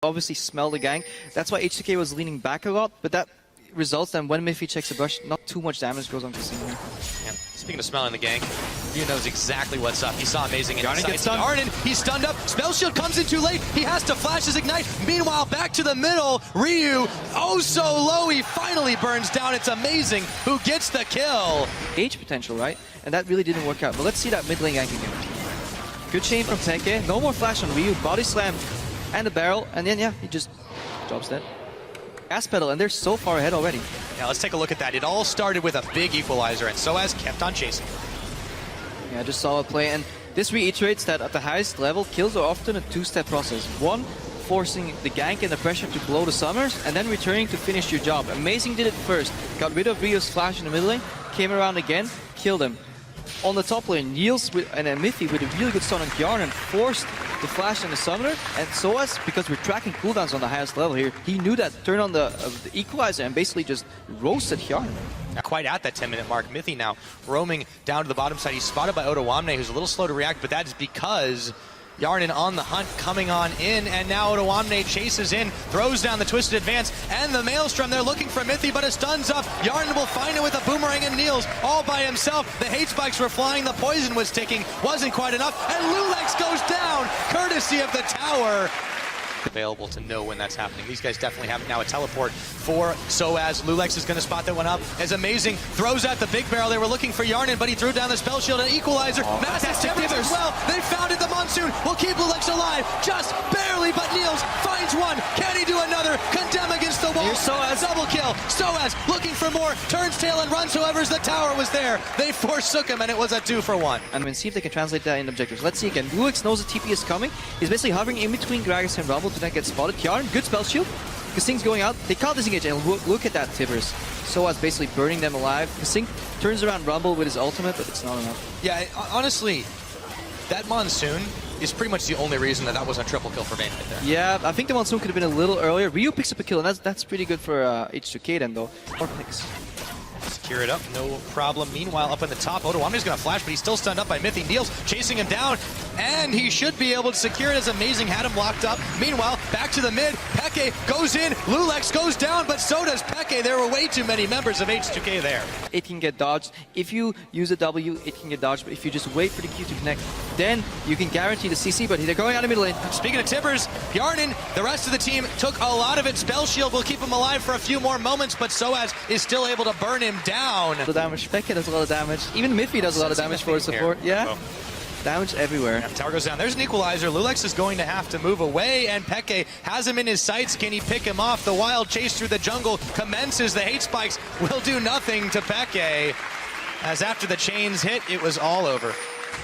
obviously smell the gank. That's why H2K was leaning back a lot, but that results then when mithy checks the brush, not too much damage goes on kasing here. Yeah. Speaking of smelling the gank, Ryu knows exactly what's up. He saw amazing hjarnan gets stunned. hjarnan, he's stunned up. Spell shield comes in too late. He has to flash his ignite. Meanwhile, back to the middle. Ryu, oh so low. He finally burns down. It's amazing who gets the kill. Age potential, right? And that really didn't work out. But let's see that mid lane gank again. Good chain from xpeke. No more flash on Ryu. Body slam and a barrel. And then, yeah, he just drops dead. Gas pedal, and they're so far ahead already. Yeah, let's take a look at that. It all started with a big equalizer, and soaz kept on chasing. Yeah, just solid play. And this reiterates that at the highest level, kills are often a two-step process. One, forcing the gank and the pressure to blow the summers, and then returning to finish your job. Amazing did it first. Got rid of Ryu's flash in the middle lane, came around again, killed him. On the top lane, niels and mithy with a really good stun on hjarnan forced the flash and the summoner, and soaz, because we're tracking cooldowns on the highest level here, he knew that, turned on the equalizer and basically just roasted hjarnan. Not quite at that 10-minute mark. Mithy now roaming down to the bottom side. He's spotted by odoamne, who's a little slow to react, but that is because hjarnan on the hunt, coming on in, and now odoamne chases in, throws down the twisted advance, and the maelstrom. They're looking for mithy, but it stuns up. hjarnan will find it with a boomerang and niels all by himself. The hate spikes were flying, the poison was ticking, wasn't quite enough, and loulex goes down, courtesy of the tower. Available to know when that's happening. These guys definitely have now a teleport for soaz. loulex is going to spot that one up. As amazing, throws out the big barrel. They were looking for hjarnan, but he threw down the spell shield and equalizer. Massive damage as well. They found it. The monsoon will keep loulex alive, just barely, but niels finds one. Can he do another? Condemn against the wall. Here's soaz. Double kill. soaz looking for more. Turns tail and runs. However, the tower was there. They forsook him, and it was a 2-for-1. And we'll see if they can translate that in objectives. Let's see again. loulex knows the TP is coming. He's basically hovering in between Gragas and Rumble to then get spotted. hjarnan, good spell shield. Kasing's going out. They can't disengage, and look at that Tibbers. soaz basically burning them alive. Kasing turns around Rumble with his ultimate, but it's not enough. Yeah, honestly, that monsoon is pretty much the only reason that was a triple kill for Vayne right there. Yeah, I think the monsoon could have been a little earlier. Ryu picks up a kill, and that's pretty good for H2K then, though. Or picks. Secure it up, no problem. Meanwhile, up in the top, odoamne's going to flash, but he's still stunned up by mithy. niels chasing him down, and he should be able to secure it as amazing had him locked up. Meanwhile, back to the mid, xpeke goes in, loulex goes down, but so does xpeke. There were way too many members of H2K there. It can get dodged. If you use a W, it can get dodged, but if you just wait for the Q to connect, then you can guarantee the CC, but they're going out of mid lane. Speaking of Tibbers, hjarnan, the rest of the team took a lot of it. Spell shield will keep him alive for a few more moments, but soaz is still able to burn him down. The damage, xpeke does a lot of damage. Even mithy does a lot of damage for support. Here. Yeah. Damage everywhere. Yeah, tower goes down. There's an equalizer. loulex is going to have to move away, and xpeke has him in his sights. Can he pick him off? The wild chase through the jungle commences. The hate spikes will do nothing to xpeke, as after the chains hit, it was all over.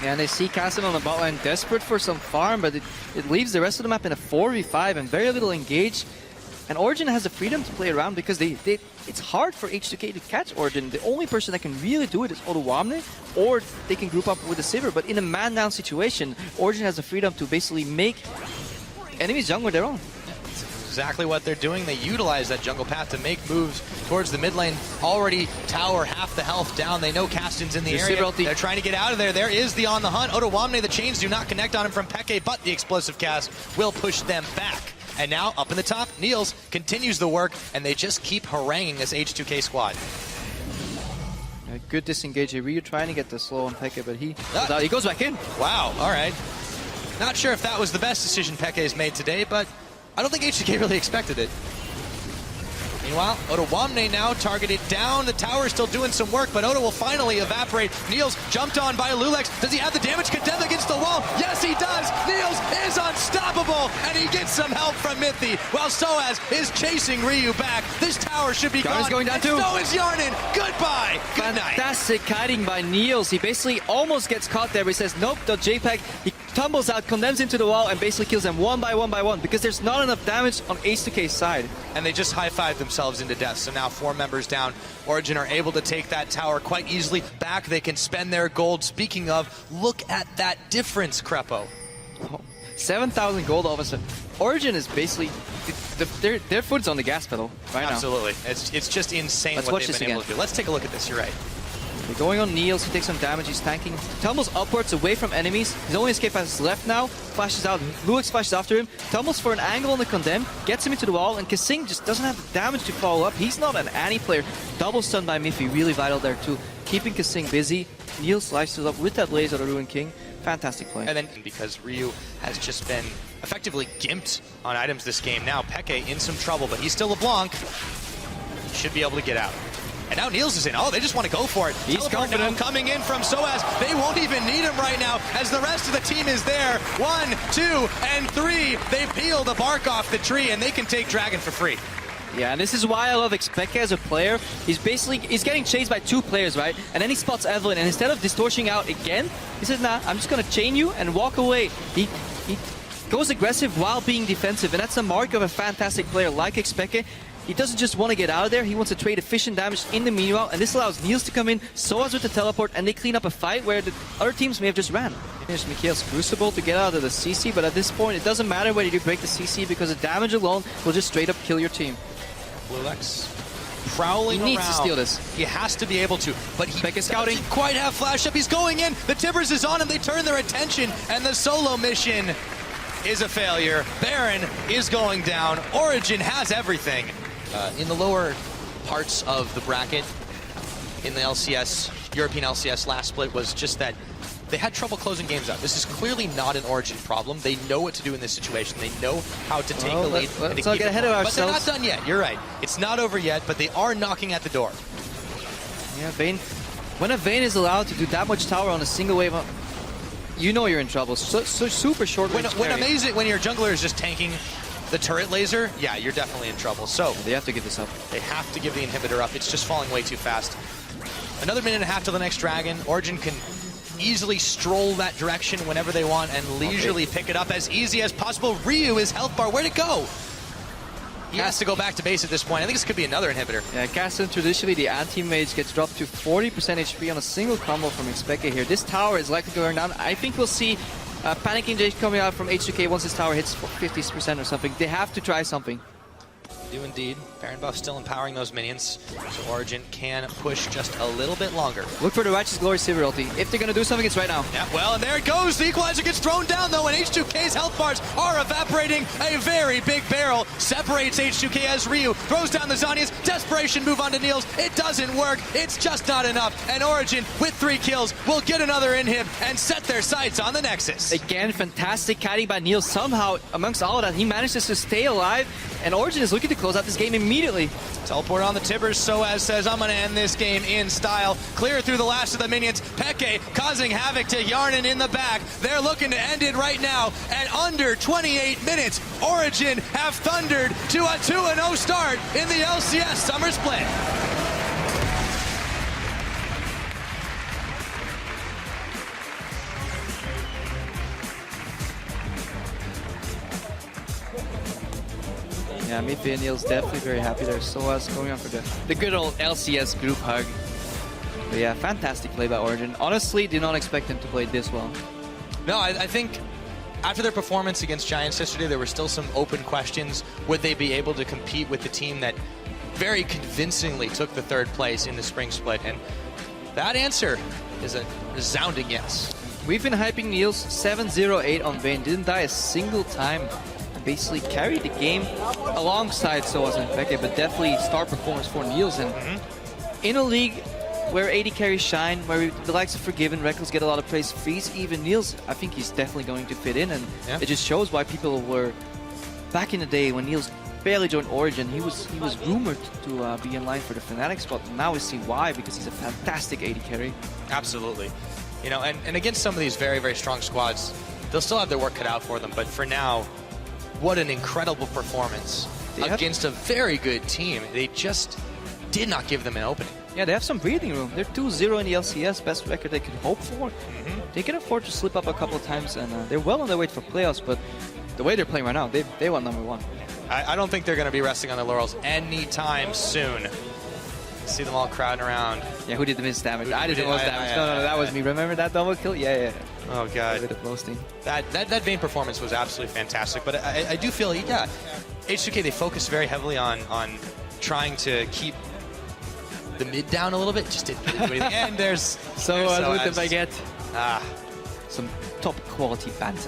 Yeah, and they see kasing on the bot line, desperate for some farm, but it leaves the rest of the map in a 4v5 and very little engage. And ORIGEN has the freedom to play around because it's hard for H2K to catch ORIGEN. The only person that can really do it is odoamne, or they can group up with a Sivir. But in a man-down situation, ORIGEN has the freedom to basically make enemies jungle their own. That's exactly what they're doing. They utilize that jungle path to make moves towards the mid lane. Already tower half the health down. They know Kastin's in the area. They're trying to get out of there. There is the on the hunt. odoamne, the chains do not connect on him from xpeke, but the explosive cast will push them back. And now, up in the top, niels continues the work, and they just keep haranguing this H2K squad. A good disengage here. Ryu trying to get the slow on xpeke, but he goes back in. Wow, all right. Not sure if that was the best decision xpeke has made today, but I don't think H2K really expected it. Meanwhile, odoamne now targeted down. The tower is still doing some work, but Odo will finally evaporate. niels jumped on by loulex. Does he have the damage? Condemned against the wall. Yes, he does. niels is unstoppable, and he gets some help from mithy, while soaz is chasing Ryu back. This tower should be gone. Going down too. So is hjarnan. Goodbye. Good night. Fantastic kiting by niels. He basically almost gets caught there, but he says, nope, the JPEG. He tumbles out, condemns into the wall, and basically kills them one by one, because there's not enough damage on H2K's side. And they just high-fived themselves into death. So now 4 members down. ORIGEN are able to take that tower quite easily. Back, they can spend their gold. Speaking of, look at that difference, Crepo. Oh, 7,000 gold all of a sudden. ORIGEN is basically, their foot's on the gas pedal right now. Absolutely. It's just insane what they've been able to do. Let's take a look at this. You're right. They're going on Niels, he takes some damage, he's tanking. Tumbles upwards away from enemies. His only escape path is left now. Flashes out, loulex flashes after him. Tumbles for an angle on the condemn, gets him into the wall, and kasing just doesn't have the damage to follow up. He's not an Annie player. Double stun by mithy, really vital there too. Keeping kasing busy. Niels slices up with that laser of the Ruin King. Fantastic play. And then because Ryu has just been effectively gimped on items this game, now Peke in some trouble, but he's still a Blanc. Should be able to get out. And now Niels is in. Oh, they just want to go for it. He's Teleport confident. now coming in from soaz. They won't even need him right now as the rest of the team is there. 1, 2, and 3. They peel the bark off the tree and they can take Dragon for free. Yeah, and this is why I love xpeke as a player. He's getting chased by 2 players, right? And then he spots Evelyn, and instead of distorting out again, he says, nah, I'm just gonna chain you and walk away. He goes aggressive while being defensive, and that's the mark of a fantastic player like xpeke. He doesn't just want to get out of there, he wants to trade efficient damage in the meanwhile, and this allows Niels to come in, soaz with the teleport, and they clean up a fight where the other teams may have just ran. Here's Mikhail's Crucible to get out of the CC, but at this point it doesn't matter whether you break the CC because the damage alone will just straight up kill your team. loulex prowling around. He needs to steal this. He has to be able to, but he Peke scouting. doesn't quite have flash up. He's going in. The Tibbers is on him. They turn their attention, and the solo mission is a failure. Baron is going down. Origin has everything. In the lower parts of the bracket, in the LCS, European LCS last split was just that they had trouble closing games out. This is clearly not an Origin problem. They know what to do in this situation. They know how to take the lead. Let's not get ahead of ourselves. But they're not done yet. You're right. It's not over yet, but they are knocking at the door. Yeah, Vayne. When a Vayne is allowed to do that much tower on a single wave, you know you're in trouble. So super short range When amazing, when your jungler is just tanking the turret laser, yeah, you're definitely in trouble. So they have to give this up. they have to give the inhibitor up. It's just falling way too fast. Another minute and a half till the next dragon. Origin can easily stroll that direction whenever they want and leisurely pick it up as easy as possible. Ryu is health bar. Where'd it go? He has to go back to base at this point. I think this could be another inhibitor. Yeah, Kasing traditionally the anti-mage gets dropped to 40% HP on a single combo from xpeke here. This tower is likely to go down. I think we'll see panicking Jake coming out from H2K once this tower hits 50% or something. They have to try something. Do indeed. Baron buff still empowering those minions, so Origin can push just a little bit longer. Look for the Righteous Glory Sivir ulti. If they're gonna do something, it's right now. Yeah, well, and there it goes. The equalizer gets thrown down, though, and H2K's health bars are evaporating. A very big barrel separates H2K as Ryu throws down the Zhonya's. Desperation move onto Niels. It doesn't work. It's just not enough. And Origin, with 3 kills, will get another inhib and set their sights on the Nexus. Again, fantastic kiting by Niels. Somehow, amongst all of that, he manages to stay alive, and Origin is looking to close out this game immediately. Teleport on the Tibbers. soaz says, I'm going to end this game in style. Clear through the last of the minions. Peke causing havoc to Hjarnan in the back. They're looking to end it right now. At under 28 minutes, Origin have thundered to a 2-0 start in the LCS Summer Split. Yeah, mithy and Niels definitely very happy there. soaz going on for the good old LCS group hug. But yeah, fantastic play by Origin. Honestly, did not expect him to play this well. No, I think after their performance against Giants yesterday, there were still some open questions. Would they be able to compete with the team that very convincingly took the 3rd place in the spring split? And that answer is a resounding yes. We've been hyping Niels 7-0-8 on Vayne. Didn't die a single time. Basically carried the game alongside soaz and xpeke, but definitely star performance for Niels. And in a league where AD carries shine, where the likes of Forgiven, Reckless get a lot of praise, Freeze, even Niels, I think he's definitely going to fit in. And it just shows why people were, back in the day when Niels barely joined Origin, he was rumored to be in line for the Fnatic spot. Now we see why, because he's a fantastic AD carry. Absolutely. You know, and against some of these very, very strong squads, they'll still have their work cut out for them. But for now, what an incredible performance against a very good team. They just did not give them an opening. Yeah, they have some breathing room. They're 2-0 in the LCS, best record they could hope for. They can afford to slip up a couple of times, and they're well on their way for playoffs, but the way they're playing right now, they want #1. I don't think they're going to be resting on their laurels anytime soon. See them all crowding around. Yeah, who did the miss damage? I did the most damage. No, that was me. Remember that double kill? Yeah. Oh, God. A bit of boasting. That Vayne performance was absolutely fantastic, but I do feel, yeah, H2K, they focus very heavily on trying to keep the mid down a little bit, just didn't really do anything. And there's So with the baguette. Ah, Some top quality bands.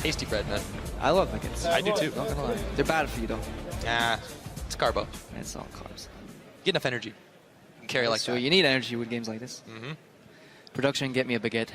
tasty bread, man. I love baguettes. I do too. Not gonna lie. They're bad for you though. Ah, it's carbo. It's all carbs. Get enough energy. You can carry like So that. you need energy with games like this. Mm-hmm. Production, get me a baguette.